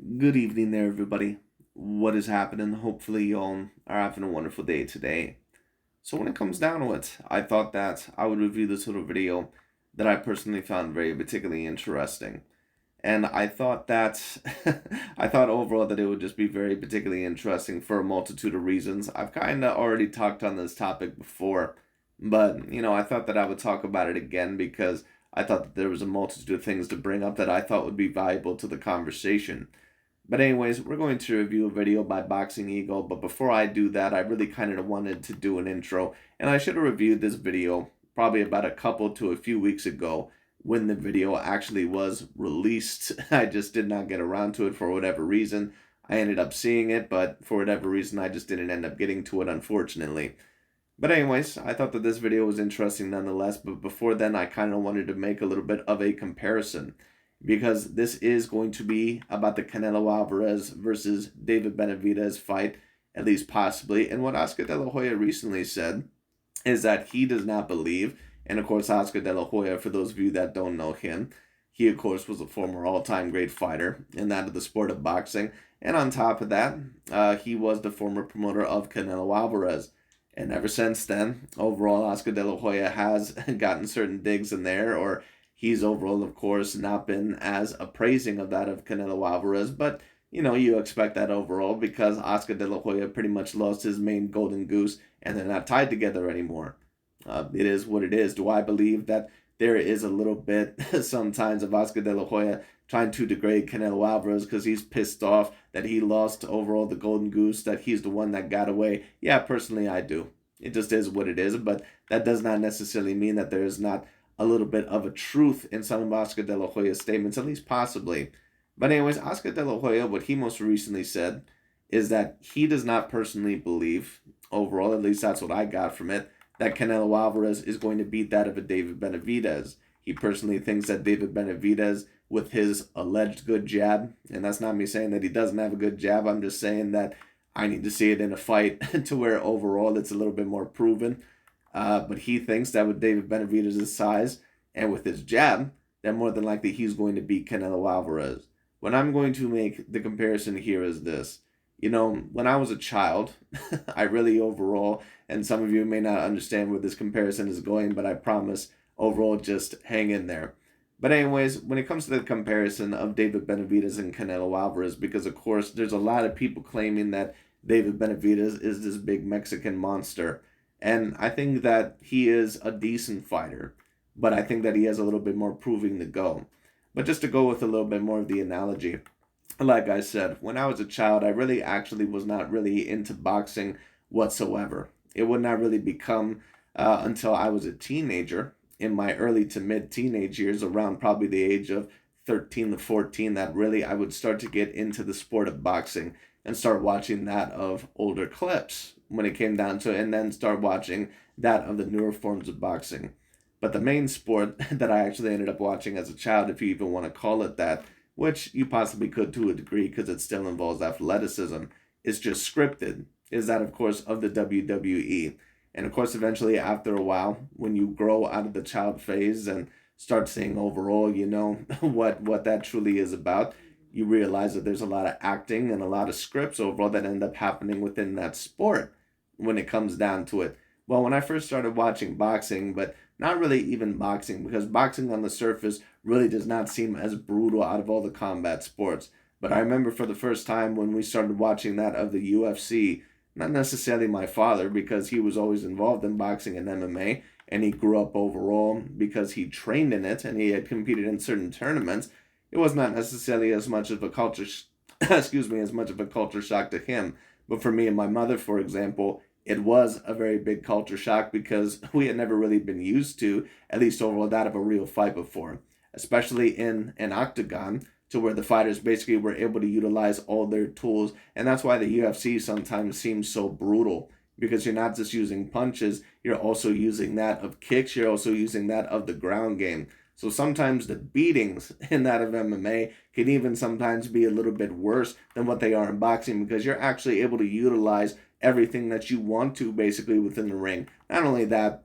Good evening there, everybody. What is happening? Hopefully, y'all are having a wonderful day today. So, when it comes down to it, I thought that I would review this little video that I personally found very particularly interesting. And I thought that, I thought overall that it would just be very particularly interesting for a multitude of reasons. I've kind of already talked on this topic before, but, I thought that I would talk about it again because I thought that there was a multitude of things to bring up that I thought would be valuable to the conversation. But anyways, we're going to review a video by Boxing Eagle, but before I do that, I really kind of wanted to do an intro, and I should have reviewed this video probably about a couple to a few weeks ago when the video actually was released. I just did not get around to it for whatever reason. I ended up seeing it, but for whatever reason, I just didn't end up getting to it, unfortunately. But anyways, I thought that this video was interesting nonetheless, but before then I kind of wanted to make a little bit of a comparison because this is going to be about the Canelo Alvarez versus David Benavidez fight, at least possibly. And what Oscar De La Hoya recently said is that he does not believe, and of course Oscar De La Hoya, for those of you that don't know him, he of course was a former all-time great fighter in that of the sport of boxing. And on top of that, he was the former promoter of Canelo Alvarez. And ever since then, overall, Oscar De La Hoya has gotten certain digs in there, or he's overall, of course, not been as appraising of that of Canelo Alvarez. But, you expect that overall because Oscar De La Hoya pretty much lost his main golden goose and they're not tied together anymore. It is what it is. Do I believe that there is a little bit sometimes of Oscar De La Hoya trying to degrade Canelo Alvarez because he's pissed off that he lost overall the golden goose, that he's the one that got away? Yeah, personally, I do. It just is what it is, but that does not necessarily mean that there is not a little bit of a truth in some of Oscar De La Hoya's statements, at least possibly. But anyways, Oscar De La Hoya, what he most recently said is that he does not personally believe, overall, at least that's what I got from it, that Canelo Alvarez is going to beat that of a David Benavidez. He personally thinks that David Benavidez, with his alleged good jab, and that's not me saying that he doesn't have a good jab, I'm just saying that I need to see it in a fight to where overall it's a little bit more proven. But he thinks that with David Benavidez' size and with his jab, that more than likely he's going to beat Canelo Alvarez. What I'm going to make the comparison here is this. When I was a child, I really overall, and some of you may not understand where this comparison is going, but I promise overall just hang in there. But anyways, when it comes to the comparison of David Benavidez and Canelo Alvarez, because of course there's a lot of people claiming that David Benavidez is this big Mexican monster. And I think that he is a decent fighter, but I think that he has a little bit more proving to go. But just to go with a little bit more of the analogy, like I said, when I was a child, I really actually was not really into boxing whatsoever. It would not really become until I was a teenager, in my early to mid teenage years, around probably the age of 13 to 14, that really I would start to get into the sport of boxing and start watching that of older clips when it came down to it, and then start watching that of the newer forms of boxing. But the main sport that I actually ended up watching as a child, if you even want to call it that, which you possibly could to a degree because it still involves athleticism, is just scripted, is that, of course, of the WWE. And of course, eventually, after a while, when you grow out of the child phase and start seeing overall, what that truly is about, you realize that there's a lot of acting and a lot of scripts overall that end up happening within that sport when it comes down to it. Well, when I first started watching boxing, but not really even boxing, because boxing on the surface really does not seem as brutal out of all the combat sports. But I remember for the first time when we started watching that of the UFC, not necessarily my father, because he was always involved in boxing and MMA, and he grew up overall because he trained in it and he had competed in certain tournaments. It was not necessarily as much of a excuse me, as much of a culture shock to him. But for me and my mother, for example, it was a very big culture shock because we had never really been used to, at least overall, that of a real fight before, especially in an octagon, to where the fighters basically were able to utilize all their tools. And that's why the UFC sometimes seems so brutal, because you're not just using punches, you're also using that of kicks, you're also using that of the ground game. So sometimes the beatings in that of MMA can even sometimes be a little bit worse than what they are in boxing, because you're actually able to utilize everything that you want to basically within the ring. Not only that,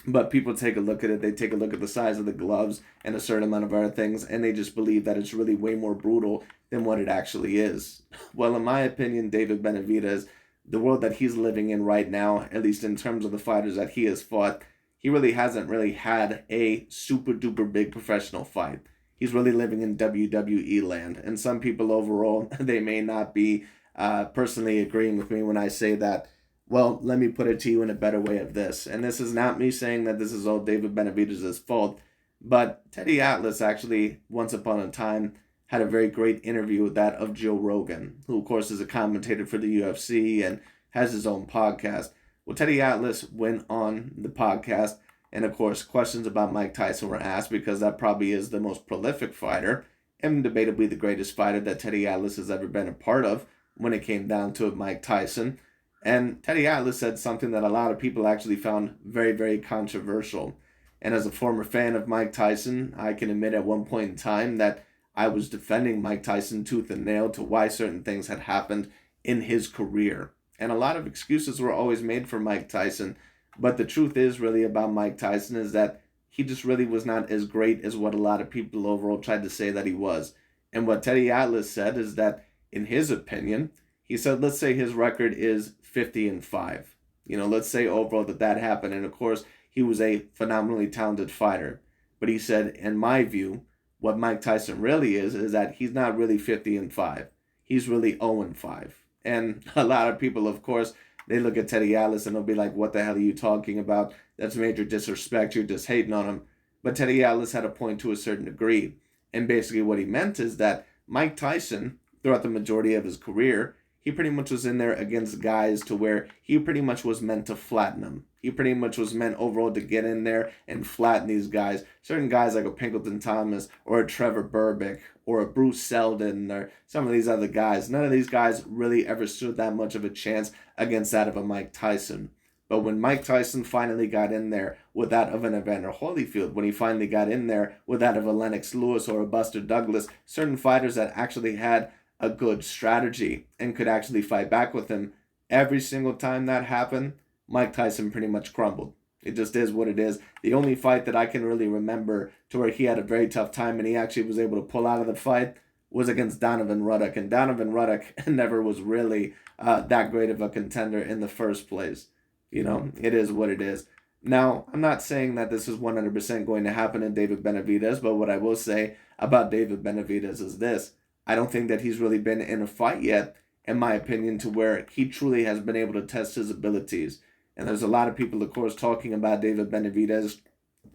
But people take a look at it, they take a look at the size of the gloves and a certain amount of other things, and they just believe that it's really way more brutal than what it actually is. Well, in my opinion, David Benavidez, the world that he's living in right now, at least in terms of the fighters that he has fought, he really hasn't really had a super duper big professional fight. He's really living in WWE land. And some people overall, they may not be personally agreeing with me when I say that. Well, let me put it to you in a better way of this. And this is not me saying that this is all David Benavidez' fault, but Teddy Atlas actually, once upon a time, had a very great interview with that of Joe Rogan, who, of course, is a commentator for the UFC and has his own podcast. Well, Teddy Atlas went on the podcast, and of course, questions about Mike Tyson were asked because that probably is the most prolific fighter and debatably the greatest fighter that Teddy Atlas has ever been a part of when it came down to Mike Tyson. And Teddy Atlas said something that a lot of people actually found very, very controversial. And as a former fan of Mike Tyson, I can admit at one point in time that I was defending Mike Tyson tooth and nail to why certain things had happened in his career. And a lot of excuses were always made for Mike Tyson. But the truth is really about Mike Tyson is that he just really was not as great as what a lot of people overall tried to say that he was. And what Teddy Atlas said is that, in his opinion, he said, let's say his record is 50-5. Let's say overall that happened. And of course, he was a phenomenally talented fighter. But he said, in my view, what Mike Tyson really is that he's not really 50-5. He's really 0-5. And a lot of people, of course, they look at Teddy Atlas and they'll be like, what the hell are you talking about? That's major disrespect. You're just hating on him. But Teddy Atlas had a point to a certain degree. And basically what he meant is that Mike Tyson, throughout the majority of his career, he pretty much was in there against guys to where he pretty much was meant to flatten them. He pretty much was meant overall to get in there and flatten these guys. Certain guys like a Pinkelton Thomas or a Trevor Burbick or a Bruce Seldon or some of these other guys. None of these guys really ever stood that much of a chance against that of a Mike Tyson. But when Mike Tyson finally got in there with that of an Evander Holyfield, when he finally got in there with that of a Lennox Lewis or a Buster Douglas, certain fighters that actually had a good strategy and could actually fight back with him, every single time that happened, Mike Tyson pretty much crumbled. It just is what it is. The only fight that I can really remember to where he had a very tough time and he actually was able to pull out of the fight was against Donovan Ruddock. And Donovan Ruddock never was really that great of a contender in the first place. It is what it is. Now, I'm not saying that this is 100% going to happen in David Benavidez, but what I will say about David Benavidez is this. I don't think that he's really been in a fight yet, in my opinion, to where he truly has been able to test his abilities. And there's a lot of people, of course, talking about David Benavidez,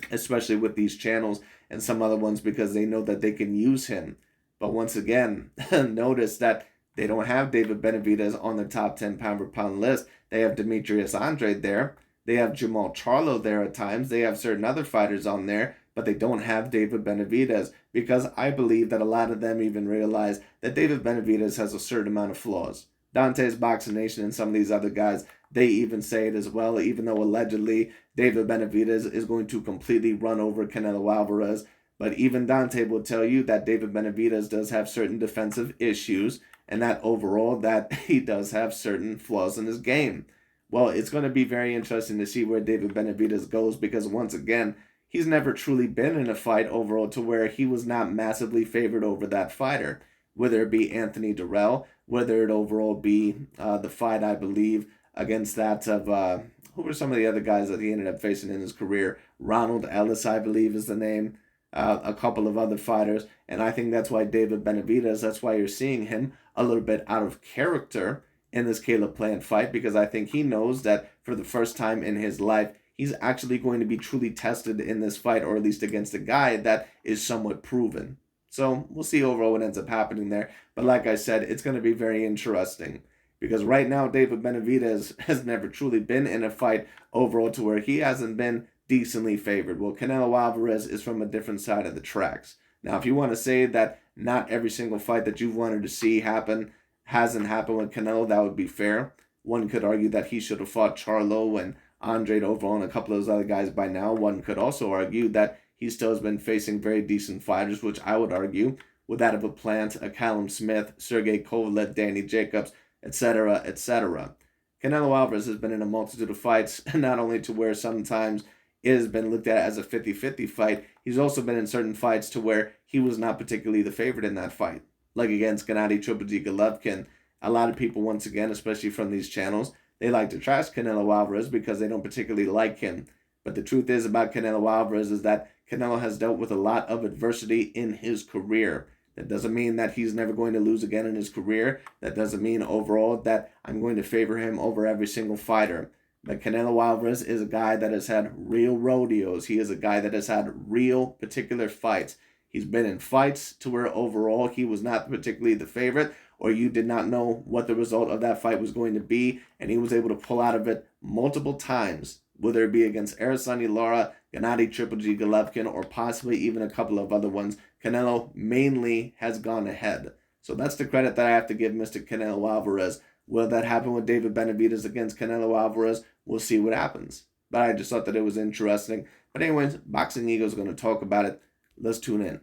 especially with these channels and some other ones, because they know that they can use him. But once again, notice that they don't have David Benavidez on the top 10 pound-for-pound list. They have Demetrius Andrade there. They have Jamal Charlo there at times. They have certain other fighters on there, but they don't have David Benavidez because I believe that a lot of them even realize that David Benavidez has a certain amount of flaws. Dante's Boxing Nation and some of these other guys, they even say it as well, even though allegedly David Benavidez is going to completely run over Canelo Alvarez. But even Dante will tell you that David Benavidez does have certain defensive issues and that overall that he does have certain flaws in his game. Well, it's going to be very interesting to see where David Benavidez goes because once again, he's never truly been in a fight overall to where he was not massively favored over that fighter. Whether it be Anthony Durrell, whether it overall be the fight, I believe, against that of, who were some of the other guys that he ended up facing in his career? Ronald Ellis, I believe is the name. A couple of other fighters. And I think that's why David Benavidez, that's why you're seeing him a little bit out of character in this Caleb Plant fight because I think he knows that for the first time in his life, he's actually going to be truly tested in this fight, or at least against a guy that is somewhat proven. So we'll see overall what ends up happening there. But like I said, it's going to be very interesting because right now David Benavidez has never truly been in a fight overall to where he hasn't been decently favored. Well, Canelo Alvarez is from a different side of the tracks. Now, if you want to say that not every single fight that you've wanted to see happen hasn't happened with Canelo, that would be fair. One could argue that he should have fought Charlo and Andrade overall and a couple of those other guys by now. One could also argue that he still has been facing very decent fighters, which I would argue with that of a Plant, a Callum Smith, Sergey Kovalev, Danny Jacobs, etc., etc. Canelo Alvarez has been in a multitude of fights, not only to where sometimes it has been looked at as a 50-50 fight. He's also been in certain fights to where he was not particularly the favorite in that fight. Like against Gennady Triple G Golovkin, a lot of people, once again, especially from these channels, they like to trash Canelo Alvarez because they don't particularly like him. But the truth is about Canelo Alvarez is that Canelo has dealt with a lot of adversity in his career. That doesn't mean that he's never going to lose again in his career. That doesn't mean overall that I'm going to favor him over every single fighter. But Canelo Alvarez is a guy that has had real rodeos. He is a guy that has had real particular fights. He's been in fights to where overall he was not particularly the favorite, or you did not know what the result of that fight was going to be, and he was able to pull out of it multiple times, whether it be against Araceli Lara, Gennady Triple G Golovkin, or possibly even a couple of other ones. Canelo mainly has gone ahead. So that's the credit that I have to give Mr. Canelo Alvarez. Will that happen with David Benavidez against Canelo Alvarez? We'll see what happens. But I just thought that it was interesting. But anyways, Boxing Ego is going to talk about it. Let's tune in.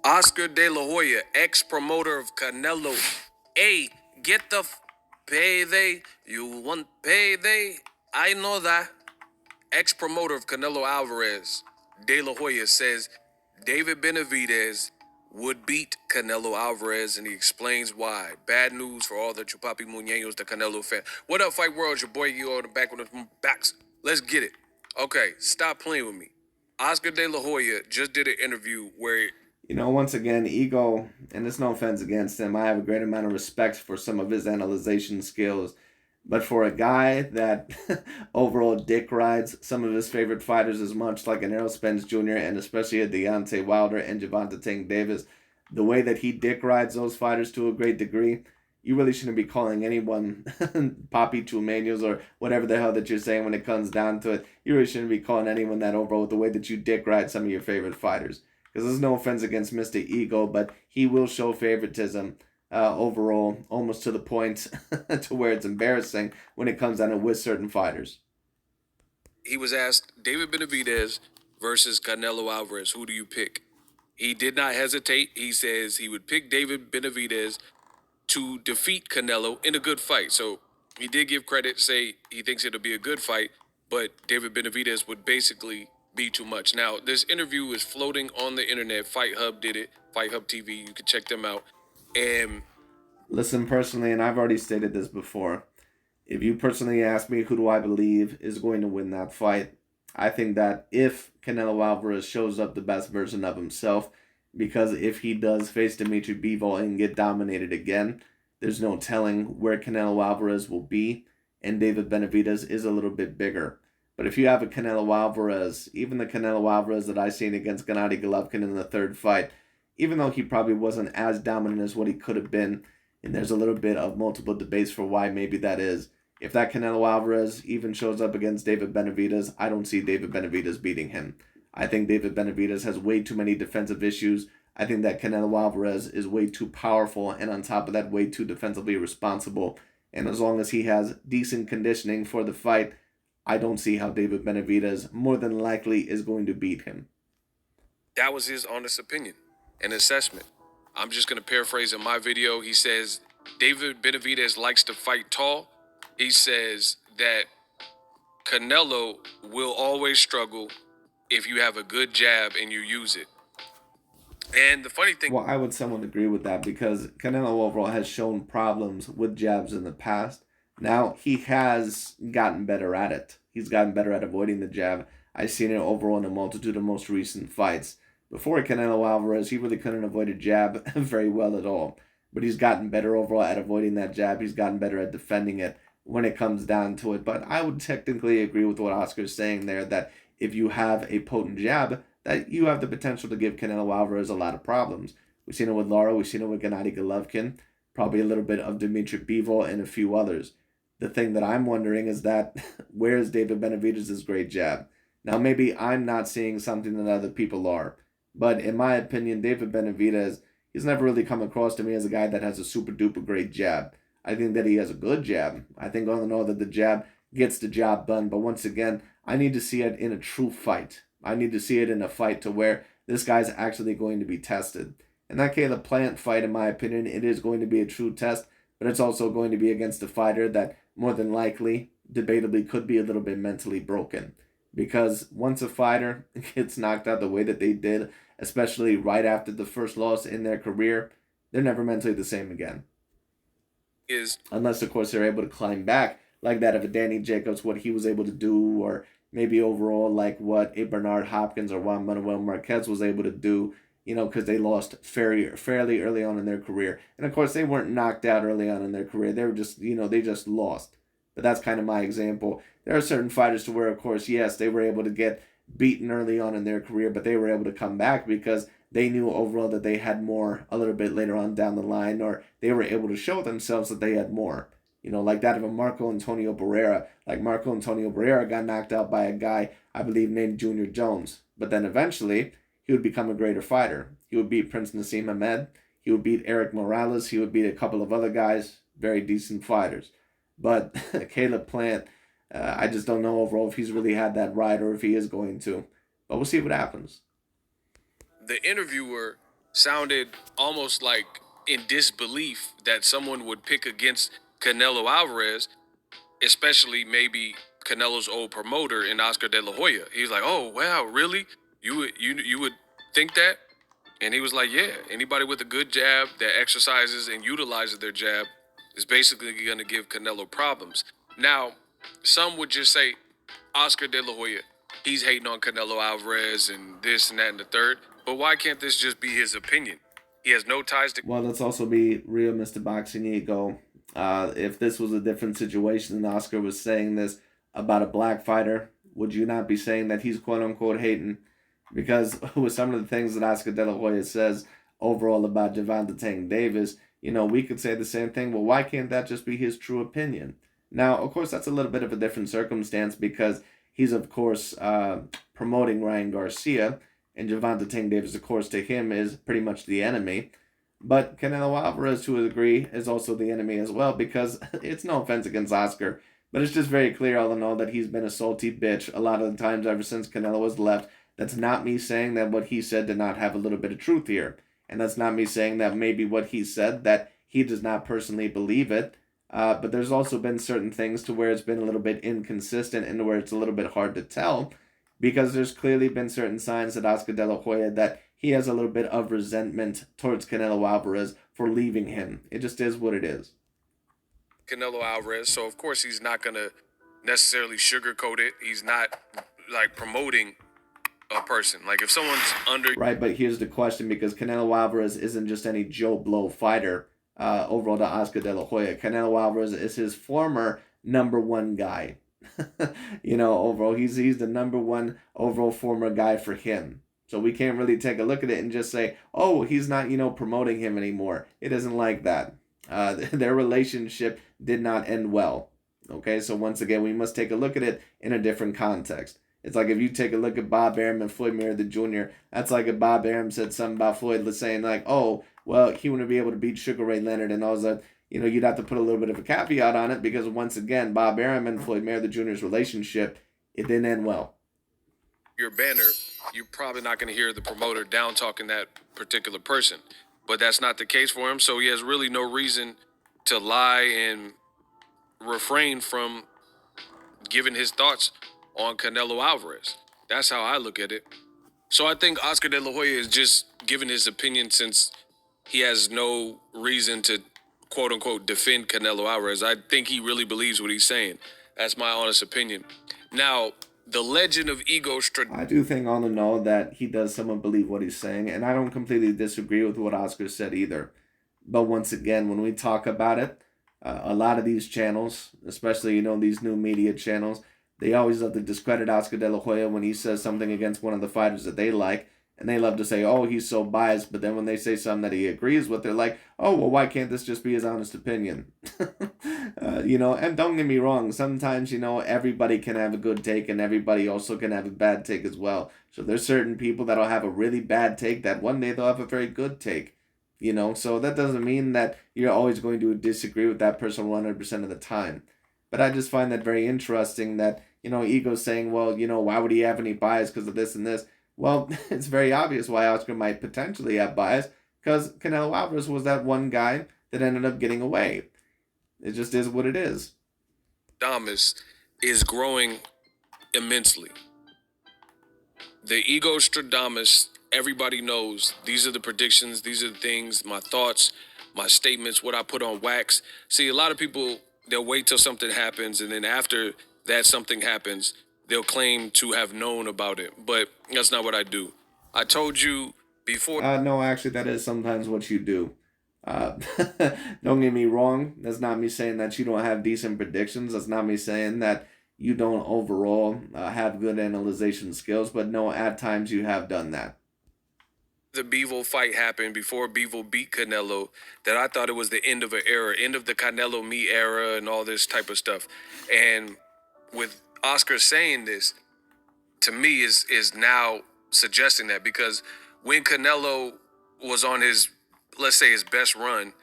Oscar De La Hoya, ex-promoter of Canelo. Hey, get the payday. You want payday? I know that. Ex-promoter of Canelo Alvarez, De La Hoya, says David Benavidez would beat Canelo Alvarez, and he explains why. Bad news for all the Chupapi Muñeños, the Canelo fan. What up, Fight World? It's your boy, you on the back with the backs. Let's get it. Okay, stop playing with me. Oscar De La Hoya just did an interview where... Once again, Ego, and there's no offense against him, I have a great amount of respect for some of his analyzation skills. But for a guy that overall dick rides some of his favorite fighters as much, like an Errol Spence Jr. and especially a Deontay Wilder and Gervonta Tank Davis, the way that he dick rides those fighters to a great degree, you really shouldn't be calling anyone Papi Chumanos or whatever the hell that you're saying when it comes down to it. You really shouldn't be calling anyone that overall with the way that you dick ride some of your favorite fighters. Because there's no offense against Mr. Ego, but he will show favoritism overall, almost to the point to where it's embarrassing when it comes down to with certain fighters. He was asked, David Benavidez versus Canelo Alvarez, who do you pick? He did not hesitate. He says he would pick David Benavidez to defeat Canelo in a good fight. So he did give credit, say he thinks it'll be a good fight, but David Benavidez would basically be too much. Now, this interview is floating on the internet. Fight Hub did it. Fight Hub TV. You can check them out. And listen, personally, and I've already stated this before, if you personally ask me who do I believe is going to win that fight, I think that if Canelo Alvarez shows up the best version of himself, because if he does face Dimitri Bivol and get dominated again, there's no telling where Canelo Alvarez will be, and David Benavidez is a little bit bigger. But if you have a Canelo Alvarez, even the Canelo Alvarez that I seen against Gennady Golovkin in the third fight, even though he probably wasn't as dominant as what he could have been, and there's a little bit of multiple debates for why maybe that is. If that Canelo Alvarez even shows up against David Benavidez, I don't see David Benavidez beating him. I think David Benavidez has way too many defensive issues. I think that Canelo Alvarez is way too powerful, and on top of that, way too defensively responsible. And as long as he has decent conditioning for the fight, I don't see how David Benavidez more than likely is going to beat him. That was his honest opinion and assessment. I'm just going to paraphrase in my video. He says David Benavidez likes to fight tall. He says that Canelo will always struggle if you have a good jab and you use it. And the funny thing... Well, I would somewhat agree with that because Canelo overall has shown problems with jabs in the past. Now, he has gotten better at it. He's gotten better at avoiding the jab. I've seen it overall in a multitude of most recent fights. Before Canelo Alvarez, he really couldn't avoid a jab very well at all. But he's gotten better overall at avoiding that jab. He's gotten better at defending it when it comes down to it. But I would technically agree with what Oscar's saying there, that if you have a potent jab, that you have the potential to give Canelo Alvarez a lot of problems. We've seen it with Lara. We've seen it with Gennady Golovkin. Probably a little bit of Dimitri Bivol and a few others. The thing that I'm wondering is that where is David Benavidez' great jab? Now, maybe I'm not seeing something that other people are. But in my opinion, David Benavidez, he's never really come across to me as a guy that has a super duper great jab. I think that he has a good jab. I think all in all that the jab gets the job done. But once again, I need to see it in a true fight. I need to see it in a fight to where this guy's actually going to be tested. In that Caleb Plant fight, in my opinion, it is going to be a true test. But it's also going to be against a fighter that more than likely debatably could be a little bit mentally broken. Because once a fighter gets knocked out the way that they did, especially right after the first loss in their career, they're never mentally the same again. Is Unless, of course, they're able to climb back like that of a Danny Jacobs, what he was able to do, or maybe overall like what a Bernard Hopkins or Juan Manuel Marquez was able to do, because they lost fairly early on in their career. And of course, they weren't knocked out early on in their career. They were just, they just lost. But that's kind of my example. There are certain fighters to where, of course, yes, they were able to get beaten early on in their career, but they were able to come back because they knew overall that they had more a little bit later on down the line, or they were able to show themselves that they had more. Like that of a Marco Antonio Barrera. Like Marco Antonio Barrera got knocked out by a guy, I believe, named Junior Jones. But then eventually, he would become a greater fighter. He would beat Prince Nassim Ahmed. He would beat Eric Morales. He would beat a couple of other guys, very decent fighters. But Caleb Plant, I just don't know overall if he's really had that right or if he is going to. But we'll see what happens. the interviewer sounded almost like in disbelief that someone would pick against Canelo Alvarez, especially maybe Canelo's old promoter in Oscar De La Hoya. He was like, "Oh wow, really? You would think that?" And he was like, "Yeah, anybody with a good jab that exercises and utilizes their jab is basically going to give Canelo problems." Now, some would just say Oscar De La Hoya, he's hating on Canelo Alvarez and this and that and the third. But why can't this just be his opinion? He has no ties to. Well, let's also be real, Mr. Boxing Ego. If this was a different situation and Oscar was saying this about a black fighter, would you not be saying that he's quote unquote hating? Because with some of the things that Oscar De La Hoya says overall about Gervonta Tank Davis, we could say the same thing. Well, why can't that just be his true opinion? Now, of course, that's a little bit of a different circumstance because he's, of course, promoting Ryan Garcia, and Gervonta Tank Davis, of course, to him is pretty much the enemy. But Canelo Alvarez, to a degree, is also the enemy as well because it's no offense against Oscar, but it's just very clear all in all that he's been a salty bitch a lot of the times ever since Canelo has left. That's not me saying that what he said did not have a little bit of truth here. And that's not me saying that maybe what he said, that he does not personally believe it. But there's also been certain things to where it's been a little bit inconsistent and where it's a little bit hard to tell because there's clearly been certain signs that Oscar De La Hoya that he has a little bit of resentment towards Canelo Alvarez for leaving him. It just is what it is. Canelo Alvarez, so of course he's not going to necessarily sugarcoat it. He's not like promoting a person. Like if someone's under. Right, but here's the question because Canelo Alvarez isn't just any Joe Blow fighter overall to Oscar De La Hoya. Canelo Alvarez is his former number one guy. Overall, he's the number one overall former guy for him. So we can't really take a look at it and just say, oh, he's not, promoting him anymore. It isn't like that. Their relationship did not end well. Okay, so once again, we must take a look at it in a different context. It's like if you take a look at Bob Arum and Floyd Mayweather Jr., that's like if Bob Arum said something about Floyd saying like, oh, well, he wouldn't be able to beat Sugar Ray Leonard and all that. You'd have to put a little bit of a caveat on it because once again, Bob Arum and Floyd Mayweather Jr.'s relationship, it didn't end well. Your banner, you're probably not going to hear the promoter down talking that particular person. But that's not the case for him, so he has really no reason to lie and refrain from giving his thoughts on Canelo Alvarez. That's how I look at it. So I think Oscar De La Hoya is just giving his opinion since he has no reason to quote unquote defend Canelo Alvarez. I think he really believes what he's saying. That's my honest opinion. Now, the legend of ego. I do think all in all that he does somewhat believe what he's saying, and I don't completely disagree with what Oscar said either. But once again, when we talk about it, a lot of these channels, especially these new media channels, they always love to discredit Oscar De La Hoya when he says something against one of the fighters that they like. And they love to say, oh, he's so biased. But then when they say something that he agrees with, they're like, oh, well, why can't this just be his honest opinion? And don't get me wrong. Sometimes, everybody can have a good take and everybody also can have a bad take as well. So there's certain people that'll have a really bad take that one day they'll have a very good take. So that doesn't mean that you're always going to disagree with that person 100% of the time. But I just find that very interesting that, Ego's saying, well, why would he have any bias because of this and this? Well, it's very obvious why Oscar might potentially have bias because Canelo Alvarez was that one guy that ended up getting away. It just is what it is. Damas is growing immensely. The ego Stradamus, everybody knows these are the predictions, these are the things, my thoughts, my statements, what I put on wax. See, a lot of people, they'll wait till something happens, and then after that something happens, they'll claim to have known about it. But that's not what I do. I told you before. No, actually, that is sometimes what you do. Uh, don't get me wrong. That's not me saying that you don't have decent predictions. That's not me saying that you don't overall have good analyzation skills. But no, at times you have done that. The Bevo fight happened, before Bevo beat Canelo, that I thought it was the end of an era, end of the Canelo me era and all this type of stuff. And with Oscar saying this, to me is now suggesting that, because when Canelo was on his, let's say, his best run,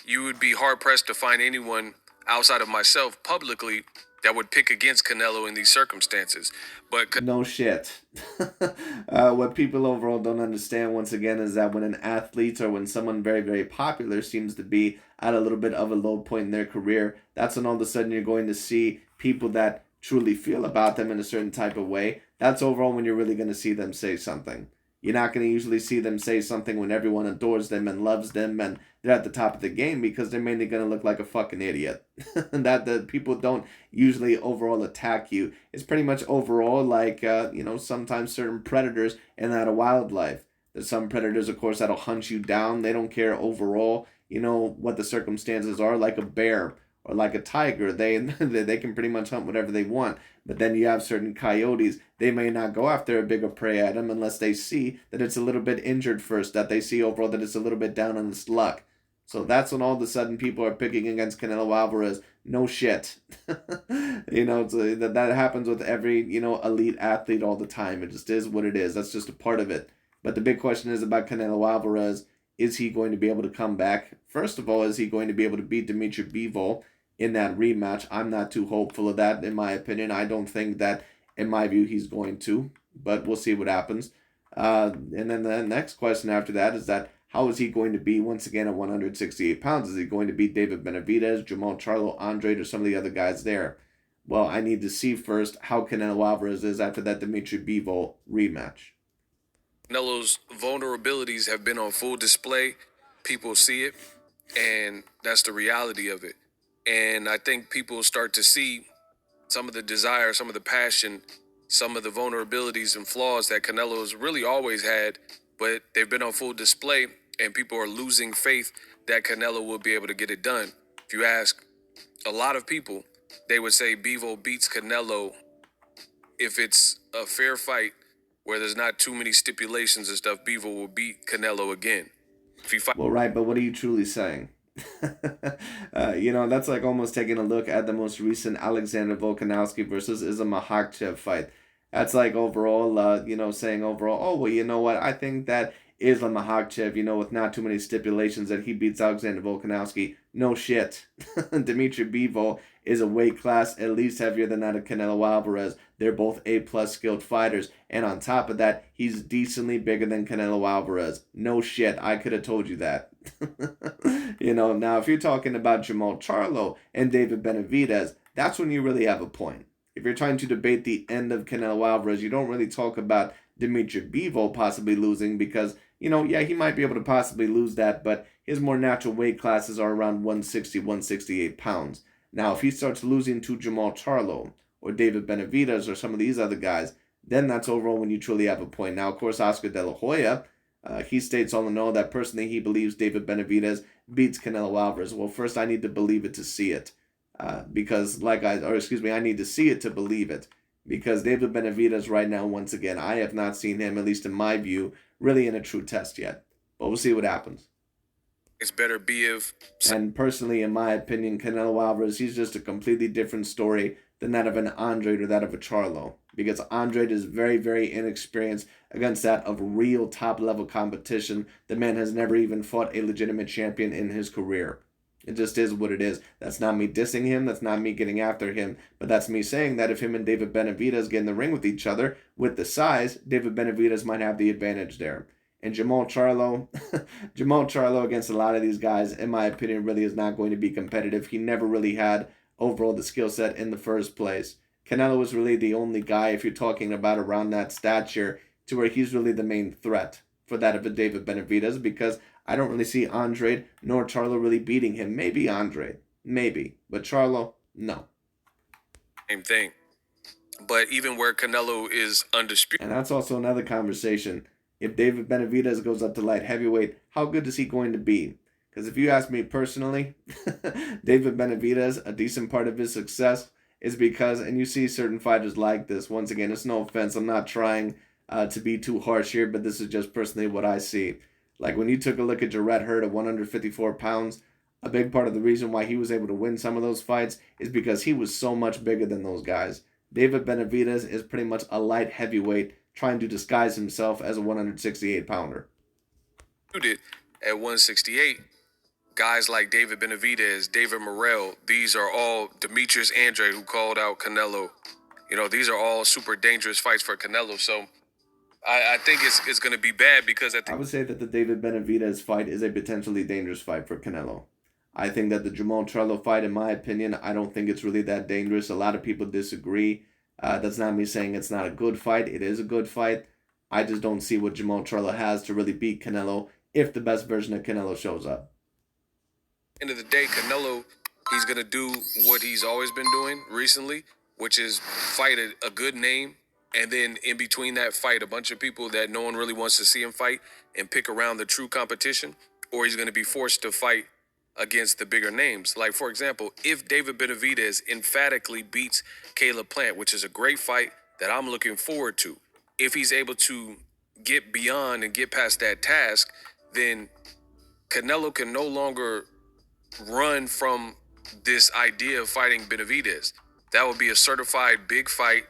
you would be hard pressed to find anyone outside of myself publicly that would pick against Canelo in these circumstances. But No shit. What people overall don't understand, once again, is that when an athlete or when someone very, very popular seems to be at a little bit of a low point in their career, that's when all of a sudden you're going to see people that truly feel about them in a certain type of way. That's overall when you're really going to see them say something. You're not going to usually see them say something when everyone adores them and loves them and they're at the top of the game, because they're mainly going to look like a fucking idiot. That the people don't usually overall attack you. It's pretty much overall like, sometimes certain predators in that of wildlife. There's some predators, of course, that'll hunt you down. They don't care overall, what the circumstances are, like a bear or like a tiger. They can pretty much hunt whatever they want. But then you have certain coyotes. They may not go after a bigger prey item unless they see that it's a little bit injured first, that they see overall that it's a little bit down on its luck. So that's when all of a sudden people are picking against Canelo Alvarez. No shit. That happens with every, elite athlete all the time. It just is what it is. That's just a part of it. But the big question is about Canelo Alvarez. Is he going to be able to come back? First of all, is he going to be able to beat Dimitri Bivol in that rematch? I'm not too hopeful of that, in my opinion. I don't think that, in my view, he's going to. But we'll see what happens. And then the next question after that is that, how is he going to be once again at 168 pounds? Is he going to beat David Benavidez, Jamal Charlo, Andrade, or some of the other guys there? Well, I need to see first how Canelo Alvarez is after that Dimitri Bivol rematch. Canelo's vulnerabilities have been on full display. People see it, and that's the reality of it. And I think people start to see some of the desire, some of the passion, some of the vulnerabilities and flaws that Canelo's really always had, but they've been on full display, and people are losing faith that Canelo will be able to get it done. If you ask a lot of people, they would say Bivol beats Canelo if it's a fair fight where there's not too many stipulations and stuff. Bivol will beat Canelo again. If he fight, Well, right, but what are you truly saying? That's like almost taking a look at the most recent Alexander Volkanovski versus Islam Makhachev fight. That's like overall, saying overall, oh, well, you know what? I think that Islam Makhachev, with not too many stipulations, that he beats Alexander Volkanovski. No shit. Dimitri Bivol is a weight class at least heavier than that of Canelo Alvarez. They're both A-plus skilled fighters. And on top of that, he's decently bigger than Canelo Alvarez. No shit. I could have told you that. Now if you're talking about Jamal Charlo and David Benavidez, that's when you really have a point. If you're trying to debate the end of Canelo Alvarez, you don't really talk about Dimitri Bivol possibly losing because, he might be able to possibly lose that, but his more natural weight classes are around 160, 168 pounds. Now, if he starts losing to Jamal Charlo or David Benavidez or some of these other guys, then that's overall when you truly have a point. Now, of course, Oscar De La Hoya, he states all in all that personally he believes David Benavidez beats Canelo Alvarez. Well, first I need to believe it to see it. I need to see it to believe it. Because David Benavidez right now, once again, I have not seen him, at least in my view, really in a true test yet. But we'll see what happens. it's better be if. And personally, in my opinion, Canelo Alvarez, he's just a completely different story than that of an Andrade or that of a Charlo. Because Andrade is very, very inexperienced against that of real top-level competition. The man has never even fought a legitimate champion in his career. It just is what it is. That's not me dissing him. That's not me getting after him. But that's me saying that if him and David Benavidez get in the ring with each other, with the size, David Benavidez might have the advantage there. And Jamal Charlo, Jamal Charlo against a lot of these guys, in my opinion, really is not going to be competitive. He never really had overall the skill set in the first place. Canelo is really the only guy, if you're talking about around that stature, to where he's really the main threat for that of a David Benavidez, because I don't really see Andre nor Charlo really beating him. Maybe Andre, maybe, but Charlo, no. Same thing. But even where Canelo is undisputed. And that's also another conversation. If David Benavidez goes up to light heavyweight, how good is he going to be? Because if you ask me personally, David Benavidez, a decent part of his success is because, and you see certain fighters like this, once again, it's no offense, I'm not trying to be too harsh here, but this is just personally what I see. Like when you took a look at Jarrett Hurd at 154 pounds, a big part of the reason why he was able to win some of those fights is because he was so much bigger than those guys. David Benavidez is pretty much a light heavyweight trying to disguise himself as a 168 pounder. At 168, guys like David Benavidez, David Morrell, these are all Demetrius Andrade, who called out Canelo. You know, these are all super dangerous fights for Canelo. So I think it's going to be bad because I would say that the David Benavidez fight is a potentially dangerous fight for Canelo. I think that the Jamal Charlo fight, in my opinion, I don't think it's really that dangerous. A lot of people disagree. That's not me saying it's not a good fight. It is a good fight. I just don't see what Jamal Charlo has to really beat Canelo if the best version of Canelo shows up. End of the day, Canelo, he's going to do what he's always been doing recently, which is fight a good name. And then in between that fight, a bunch of people that no one really wants to see him fight and pick around the true competition, or he's going to be forced to fight against the bigger names. Like, for example, if David Benavidez emphatically beats Caleb Plant, which is a great fight that I'm looking forward to, if he's able to get beyond and get past that task, then Canelo can no longer run from this idea of fighting Benavidez. That would be a certified big fight,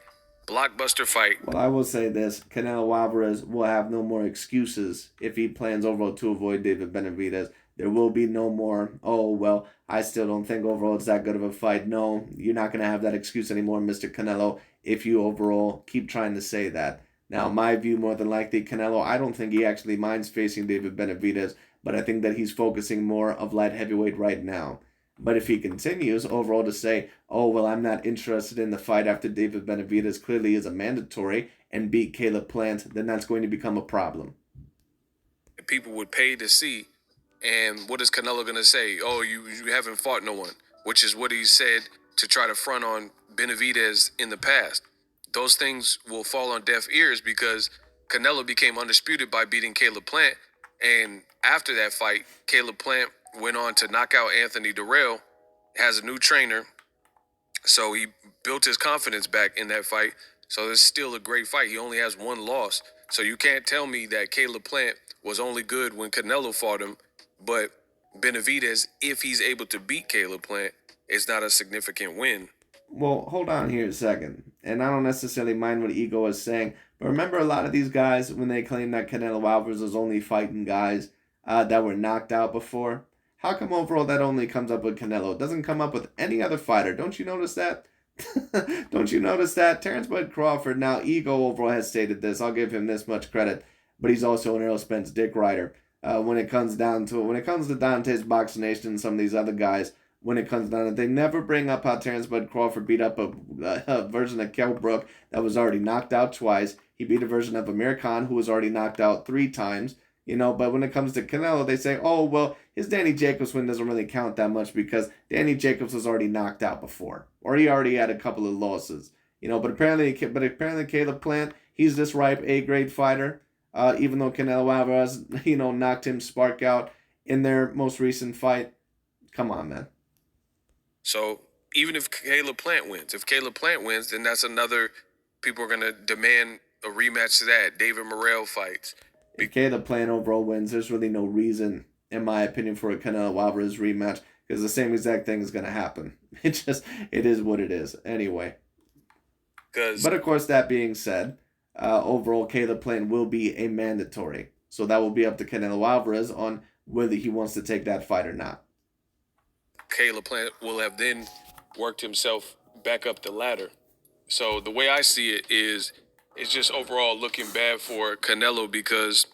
blockbuster fight. Well, I will say this. Canelo Alvarez will have no more excuses if he plans overall to avoid David Benavidez. There will be no more, oh, well, I still don't think overall it's that good of a fight. No, you're not going to have that excuse anymore, Mr. Canelo, if you overall keep trying to say that. Now, my view, more than likely, Canelo, I don't think he actually minds facing David Benavidez, but I think that he's focusing more of light heavyweight right now. But if he continues overall to say, oh, well, I'm not interested in the fight after David Benavidez clearly is a mandatory and beat Caleb Plant, then that's going to become a problem. People would pay to see. And what is Canelo going to say? Oh, you haven't fought no one, which is what he said to try to front on Benavidez in the past. Those things will fall on deaf ears because Canelo became undisputed by beating Caleb Plant. And after that fight, Caleb Plant went on to knock out Anthony Durrell, has a new trainer. So he built his confidence back in that fight. So it's still a great fight. He only has one loss. So you can't tell me that Caleb Plant was only good when Canelo fought him. But Benavidez, if he's able to beat Caleb Plant, it's not a significant win. Well, hold on here a second. And I don't necessarily mind what Ego is saying. But remember a lot of these guys, when they claim that Canelo Alvarez was only fighting guys that were knocked out before, how come overall that only comes up with Canelo? It doesn't come up with any other fighter. Don't you notice that? Don't you notice that? Terrence Bud Crawford, now Ego overall has stated this. I'll give him this much credit. But he's also an Errol Spence dick rider. When it comes to Dante's Boxing Nation and some of these other guys, when it comes down to it, they never bring up how Terrence Bud Crawford beat up a version of Kell Brook that was already knocked out twice. He beat a version of Amir Khan who was already knocked out 3 times. But when it comes to Canelo, they say, oh, well, his Danny Jacobs win doesn't really count that much because Danny Jacobs was already knocked out before, or he already had a couple of losses. But apparently Caleb Plant, he's this ripe A-grade fighter. Even though Canelo Alvarez, knocked him spark out in their most recent fight. Come on, man. So even if Caleb Plant wins, then that's another, people are going to demand a rematch to that. David Morrell fights. If Caleb Plant overall wins, there's really no reason, in my opinion, for a Canelo Alvarez rematch because the same exact thing is going to happen. It is what it is. Anyway. But of course, that being said, overall, Caleb Plant will be a mandatory. So that will be up to Canelo Alvarez on whether he wants to take that fight or not. Caleb Plant will have then worked himself back up the ladder. So the way I see it is, it's just overall looking bad for Canelo because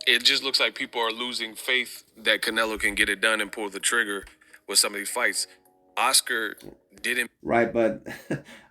it just looks like people are losing faith that Canelo can get it done and pull the trigger with some of these fights. Oscar didn't. Right, but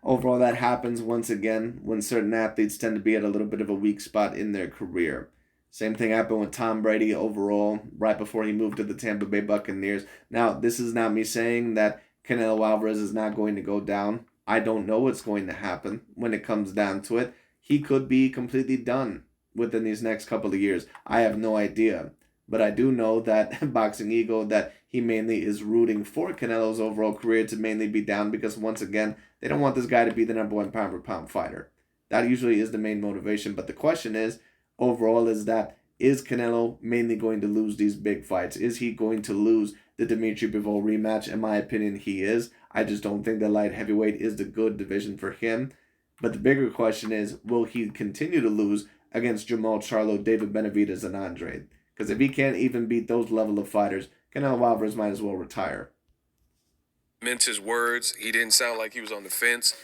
overall, that happens once again when certain athletes tend to be at a little bit of a weak spot in their career. Same thing happened with Tom Brady overall, right before he moved to the Tampa Bay Buccaneers. Now, this is not me saying that Canelo Alvarez is not going to go down. I don't know what's going to happen when it comes down to it. He could be completely done within these next couple of years. I have no idea. But I do know that Boxing Ego, that he mainly is rooting for Canelo's overall career to mainly be down because, once again, they don't want this guy to be the number one pound for pound fighter. That usually is the main motivation. But the question is, overall, is Canelo mainly going to lose these big fights? Is he going to lose the Dimitri Bivol rematch? In my opinion, he is. I just don't think that light heavyweight is the good division for him. But the bigger question is, will he continue to lose against Jamal Charlo, David Benavidez, and Andre? Because if he can't even beat those level of fighters, Canelo Alvarez might as well retire. Mince his words. He didn't sound like he was on the fence.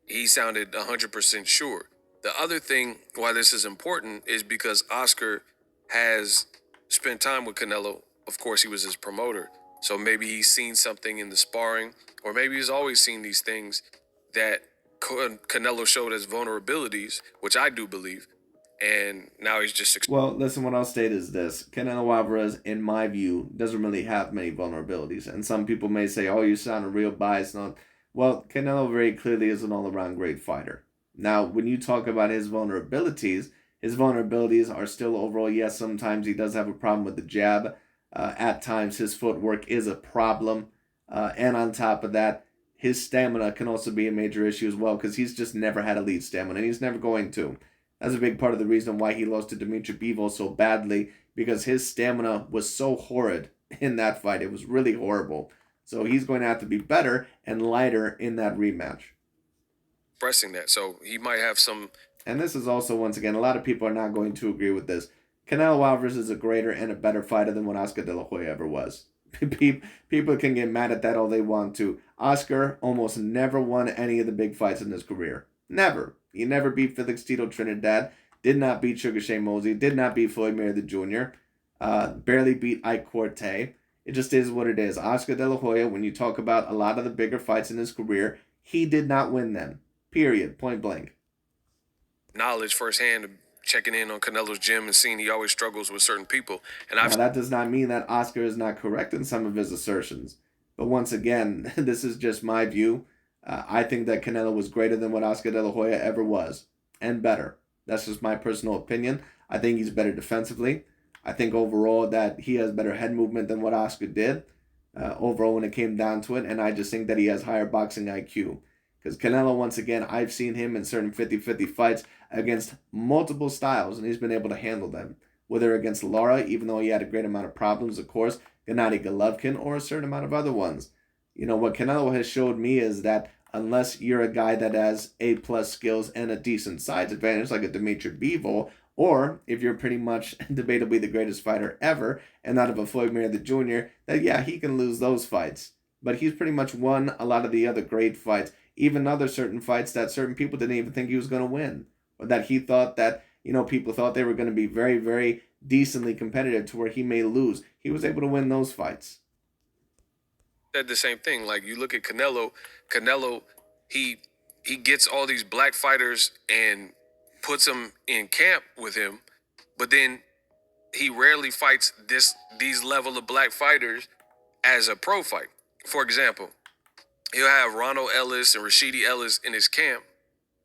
He sounded 100% sure. The other thing why this is important is because Oscar has spent time with Canelo. Of course, he was his promoter. So maybe he's seen something in the sparring, or maybe he's always seen these things that Canelo showed as vulnerabilities, which I do believe. And now he's just. Well, listen, what I'll state is this. Canelo Alvarez, in my view, doesn't really have many vulnerabilities. And some people may say, oh, you sound a real bias. No. Well, Canelo very clearly is an all-around great fighter. Now, when you talk about his vulnerabilities are still overall, yes, sometimes he does have a problem with the jab. At times, his footwork is a problem. And on top of that, his stamina can also be a major issue as well because he's just never had elite stamina, and he's never going to. That's a big part of the reason why he lost to Dimitri Bivol so badly, because his stamina was so horrid in that fight. It was really horrible. So he's going to have to be better and lighter in that rematch. Expressing that. So he might have some. And this is also, once again, a lot of people are not going to agree with this. Canelo Alvarez is a greater and a better fighter than what Oscar De La Hoya ever was. People can get mad at that all they want to. Oscar almost never won any of the big fights in his career. Never. He never beat Felix Tito Trinidad, did not beat Sugar Shane Mosley, did not beat Floyd Mayweather Jr., barely beat Ike Corte. It just is what it is. Oscar De La Hoya, when you talk about a lot of the bigger fights in his career, he did not win them. Period. Point blank. Knowledge firsthand, checking in on Canelo's gym and seeing he always struggles with certain people. And Now, that does not mean that Oscar is not correct in some of his assertions. But once again, this is just my view. I think that Canelo was greater than what Oscar De La Hoya ever was, and better. That's just my personal opinion. I think he's better defensively. I think overall that he has better head movement than what Oscar did, overall when it came down to it, and I just think that he has higher boxing IQ. Because Canelo, once again, I've seen him in certain 50-50 fights against multiple styles, and he's been able to handle them. Whether against Lara, even though he had a great amount of problems, of course, Gennady Golovkin, or a certain amount of other ones. You know, what Canelo has showed me is that unless you're a guy that has A-plus skills and a decent size advantage, like a Dimitri Bivol, or if you're pretty much debatably the greatest fighter ever, and that of a Floyd Mayweather Jr., that yeah, he can lose those fights. But he's pretty much won a lot of the other great fights, even other certain fights that certain people didn't even think he was going to win. Or that he thought that, people thought they were going to be very, very decently competitive to where he may lose. He was able to win those fights. Said the same thing. Like, you look at Canelo, he gets all these black fighters and puts them in camp with him, but then he rarely fights these level of black fighters as a pro fight. For example, he'll have Ronald Ellis and Rashidi Ellis in his camp.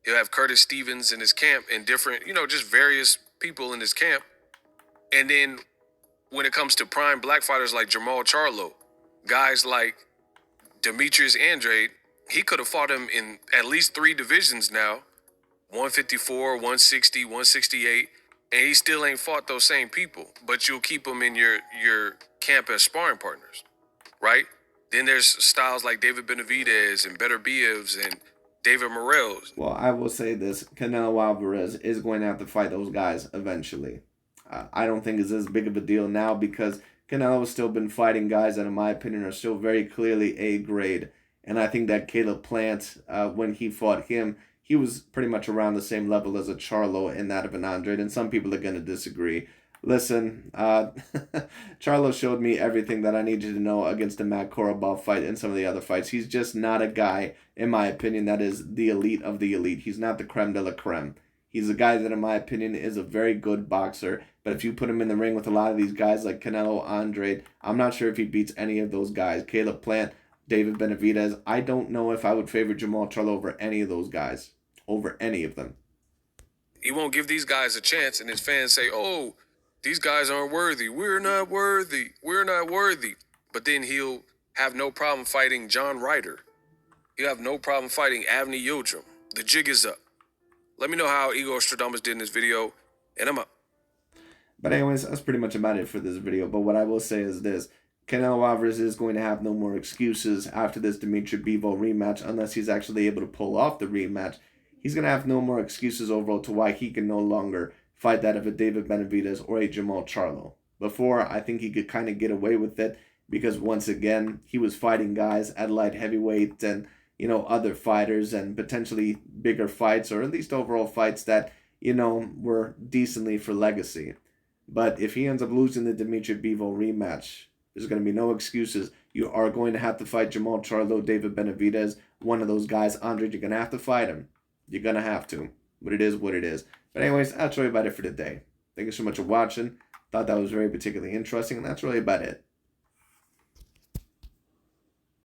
He'll have Curtis Stevens in his camp and different, just various people in his camp. And then when it comes to prime black fighters like Jamal Charlo, guys like Demetrius Andrade, he could have fought him in at least 3 divisions now, 154, 160, 168, and he still ain't fought those same people. But you'll keep them in your camp as sparring partners, right? Then there's styles like David Benavidez and Beterbiev and David Morrell. Well, I will say this. Canelo Alvarez is going to have to fight those guys eventually. I don't think it's as big of a deal now because Canelo has still been fighting guys that, in my opinion, are still very clearly A grade. And I think that Caleb Plant, when he fought him, he was pretty much around the same level as a Charlo and that of an Andrade. And some people are going to disagree. Listen, Charlo showed me everything that I needed to know against the Matt Korobov fight and some of the other fights. He's just not a guy, in my opinion, that is the elite of the elite. He's not the creme de la creme. He's a guy that, in my opinion, is a very good boxer. But if you put him in the ring with a lot of these guys like Canelo, Andre, I'm not sure if he beats any of those guys. Caleb Plant, David Benavidez. I don't know if I would favor Jamal Charlo over any of those guys. Over any of them. He won't give these guys a chance, and his fans say, "Oh, these guys aren't worthy. We're not worthy. We're not worthy." But then he'll have no problem fighting John Ryder. He'll have no problem fighting Avni Yildirim. The jig is up. Let me know how Igor Stradamus did in this video, and I'm up. But anyways, that's pretty much about it for this video. But what I will say is this. Canelo Alvarez is going to have no more excuses after this Dimitri Bivol rematch unless he's actually able to pull off the rematch. He's going to have no more excuses overall to why he can no longer fight that of a David Benavidez or a Jamal Charlo. Before, I think he could kind of get away with it because once again, he was fighting guys at light heavyweight and, other fighters and potentially bigger fights or at least overall fights that, were decently for legacy. But if he ends up losing the Dimitri Bivol rematch, there's going to be no excuses. You are going to have to fight Jamal Charlo, David Benavidez, one of those guys. Andre, you're going to have to fight him. You're going to have to. But it is what it is. But anyways, that's really about it for today. Thank you so much for watching. Thought that was very particularly interesting, and that's really about it.